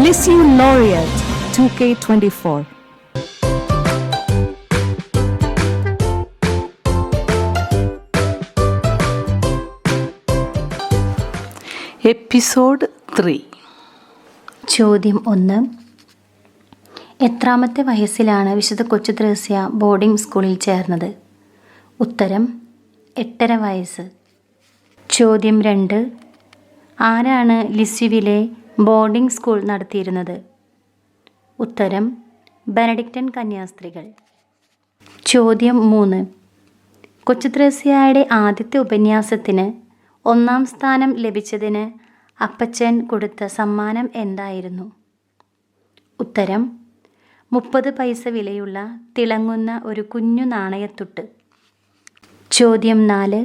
LISU Laureate 2K24. Episode 3. ചോദ്യം 1. എത്രാമത്തെ വയസ്സിലാണ് വിശുദ്ധ കൊച്ചു ത്രേസ്യ ബോർഡിംഗ് സ്കൂളിൽ ചേർന്നത്? ഉത്തരം 8.5 വയസ്സ്. ചോദ്യം 2. ആരാണ് ലിസ്യുവിലെ ബോർഡിംഗ് സ്കൂൾ നടത്തിയിരുന്നത്? ഉത്തരം ബെനഡിക്റ്റൻ കന്യാസ്ത്രീകൾ. ചോദ്യം 3. കൊച്ചു ത്രേസ്യയുടെ ആദ്യത്തെ ഉപന്യാസത്തിന് 1ാം സ്ഥാനം ലഭിച്ചതിന് അപ്പച്ചൻ കൊടുത്ത സമ്മാനം എന്തായിരുന്നു? ഉത്തരം 30 പൈസ വിലയുള്ള തിളങ്ങുന്ന ഒരു കുഞ്ഞു നാണയത്തുട്ട്. ചോദ്യം 4.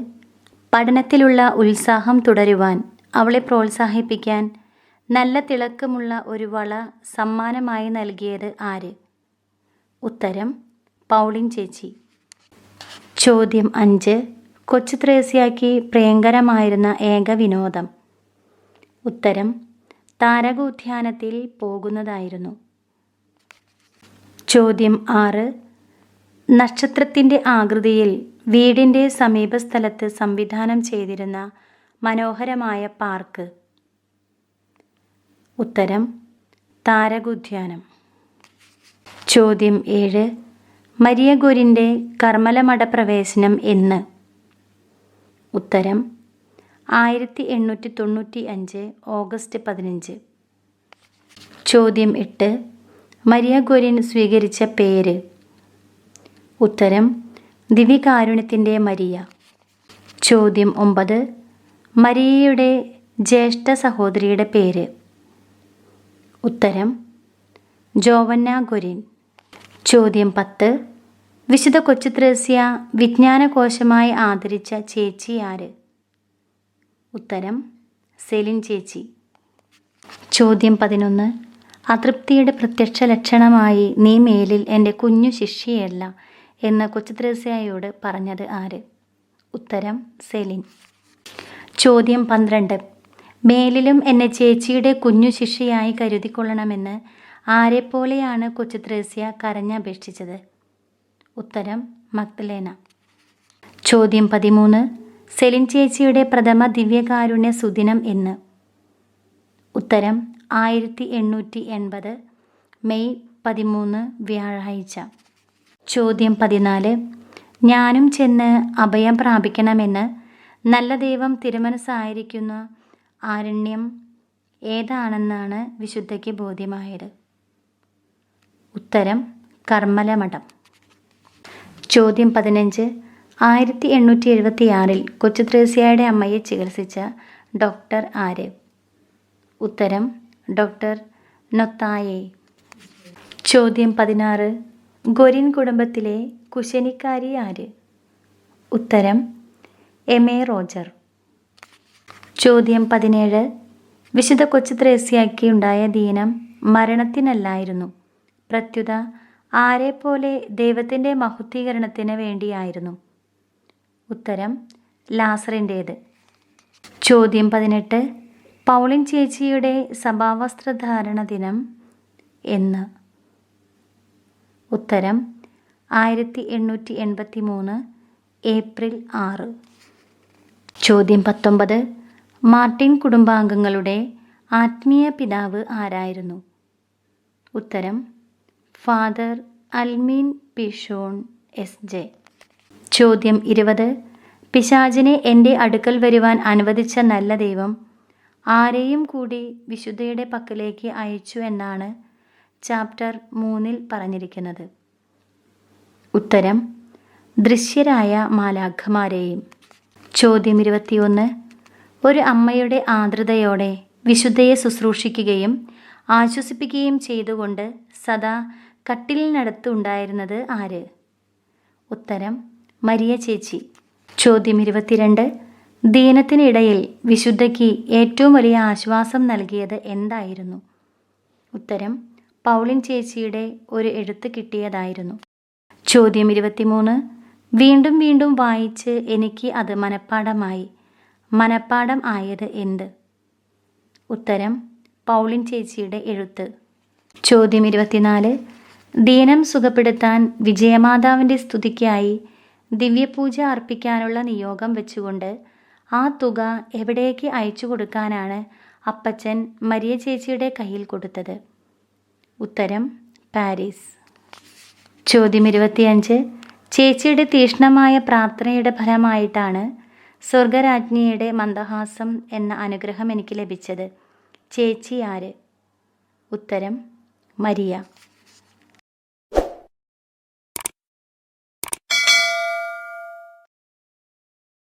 പഠനത്തിലുള്ള ഉത്സാഹം തുടരുവാൻ അവളെ പ്രോത്സാഹിപ്പിക്കാൻ നല്ല തിളക്കമുള്ള ഒരു വള സമ്മാനമായി നൽകിയത് ആര്? ഉത്തരം പൗളിൻ ചേച്ചി. ചോദ്യം 5. കൊച്ചു ത്രേസ്യയ്ക്ക് പ്രിയങ്കരമായിരുന്ന ഏക വിനോദം? ഉത്തരം താരകോദ്യാനത്തിൽ പോകുന്നതായിരുന്നു. ചോദ്യം 6. നക്ഷത്രത്തിൻ്റെ ആകൃതിയിൽ വീടിൻ്റെ സമീപസ്ഥലത്ത് സംവിധാനം ചെയ്തിരുന്ന മനോഹരമായ പാർക്ക്? ഉത്തരം താരകോദ്യാനം. ചോദ്യം 7. മരിയ ഗൊരിൻ്റെ കർമ്മലമഠ പ്രവേശനം എന്ന്? ഉത്തരം 1895 ഓഗസ്റ്റ് 15. ചോദ്യം 8. മരിയ ഗൊരിൻ സ്വീകരിച്ച പേര്? ഉത്തരം ദിവ്യകാരുണ്യത്തിൻ്റെ മരിയ. ചോദ്യം 9. മരിയയുടെ ജ്യേഷ്ഠ സഹോദരിയുടെ പേര്? ഉത്തരം ജോവന്ന ഗൊരിൻ. ചോദ്യം 10. വിശുദ്ധ കൊച്ചു ത്രേസ്യ വിജ്ഞാനകോശമായി ആദരിച്ച ചേച്ചി ആര്? ഉത്തരം സെലിൻ ചേച്ചി. ചോദ്യം 11. അതൃപ്തിയുടെ പ്രത്യക്ഷ ലക്ഷണമായി നീ മേലിൽ എൻ്റെ കുഞ്ഞു ശിഷ്യയല്ല എന്ന് കൊച്ചു ത്രേസ്യയോട് പറഞ്ഞത് ആര്? ഉത്തരം സെലിൻ. ചോദ്യം 12. മേലിലും എന്നെ ചേച്ചിയുടെ കുഞ്ഞു ശിഷ്യയായി കരുതിക്കൊള്ളണമെന്ന് ആരെപ്പോലെയാണ് കൊച്ചു ത്രേസ്യ കരഞ്ഞപേക്ഷിച്ചത്? ഉത്തരം മഗ്ദലേന. ചോദ്യം 13. സെലിൻ ചേച്ചിയുടെ പ്രഥമ ദിവ്യകാരുണ്യ സുദിനം എന്ന്? ഉത്തരം 1880 മെയ് 13 വ്യാഴാഴ്ച. ചോദ്യം 14. ഞാനും ചെന്ന് അഭയം പ്രാപിക്കണമെന്ന് നല്ല ദൈവം തിരുമനസ്സായിരിക്കുന്ന ആരണ്യം ഏതാണെന്നാണ് വിശുദ്ധയ്ക്ക് ബോധ്യമായത്? ഉത്തരം കർമ്മലമഠം. ചോദ്യം 15. 1876 കൊച്ചു ത്രേസ്യയുടെ അമ്മയെ ചികിത്സിച്ച ഡോക്ടർ ആര്? ഉത്തരം ഡോക്ടർ നൊത്തായെ. ചോദ്യം 16. ഗൊരിൻ കുടുംബത്തിലെ കുശനിക്കാരി ആര്? ഉത്തരം എമേ റോജർ. ചോദ്യം 17. വിശുദ്ധ കൊച്ചു ത്രേസ്യയ്ക്ക് ഉണ്ടായ ദീനം മരണത്തിനല്ലായിരുന്നു, പ്രത്യുത ആരെപ്പോലെ ദൈവത്തിൻ്റെ മഹത്വീകരണത്തിന് വേണ്ടിയായിരുന്നു? ഉത്തരം ലാസറിൻ്റേത്. ചോദ്യം 18. പൗളിൻ ചേച്ചിയുടെ സഭാവസ്ത്രധാരണ ദിനം എന്ന്? ഉത്തരം 1883 ഏപ്രിൽ 6. ചോദ്യം 19. മാർട്ടിൻ കുടുംബാംഗങ്ങളുടെ ആത്മീയ പിതാവ് ആരായിരുന്നു? ഉത്തരം ഫാദർ അൽമീൻ പിഷോൺ എസ്.ജെ. ചോദ്യം 20. പിശാചിനെ എൻ്റെ അടുക്കൽ വരുവാൻ അനുവദിച്ച നല്ല ദൈവം ആരെയും കൂടി വിശുദ്ധയുടെ പക്കലേക്ക് അയച്ചു എന്നാണ് ചാപ്റ്റർ 3 പറഞ്ഞിരിക്കുന്നത്? ഉത്തരം ദൃശ്യരായ മാലാഖമാരെയും. ചോദ്യം 21. ഒരു അമ്മയുടെ ആർദ്രതയോടെ വിശുദ്ധയെ ശുശ്രൂഷിക്കുകയും ആശ്വസിപ്പിക്കുകയും ചെയ്തുകൊണ്ട് സദാ കട്ടിലിനടുത്ത് ഉണ്ടായിരുന്നത് ആര്? ഉത്തരം മരിയ ചേച്ചി. ചോദ്യം 22. ദീനത്തിനിടയിൽ വിശുദ്ധയ്ക്ക് ഏറ്റവും വലിയ ആശ്വാസം നൽകിയത് എന്തായിരുന്നു? ഉത്തരം പൗളിൻ ചേച്ചിയുടെ ഒരു എഴുത്ത് കിട്ടിയതായിരുന്നു. ചോദ്യം 23. വീണ്ടും വീണ്ടും വായിച്ച് എനിക്ക് അത് മനഃപ്പാഠം ആയത് എന്ത്? ഉത്തരം പൗളിൻ ചേച്ചിയുടെ എഴുത്ത്. ചോദ്യം 24. ദീനം സുഖപ്പെടുത്താൻ വിജയമാതാവിൻ്റെ സ്തുതിക്കായി ദിവ്യപൂജ അർപ്പിക്കാനുള്ള നിയോഗം വെച്ചുകൊണ്ട് ആ തുക എവിടേക്ക് അയച്ചു കൊടുക്കാനാണ് അപ്പച്ചൻ മരിയ ചേച്ചിയുടെ കയ്യിൽ കൊടുത്തത്? ഉത്തരം പാരീസ്. ചോദ്യം 25. ചേച്ചിയുടെ തീക്ഷ്ണമായ പ്രാർത്ഥനയുടെ ഫലമായിട്ടാണ് സ്വർഗരാജ്ഞിയുടെ മന്ദഹാസം എന്ന അനുഗ്രഹം എനിക്ക് ലഭിച്ചത്. ചേച്ചി ആര്? ഉത്തരം മരിയ.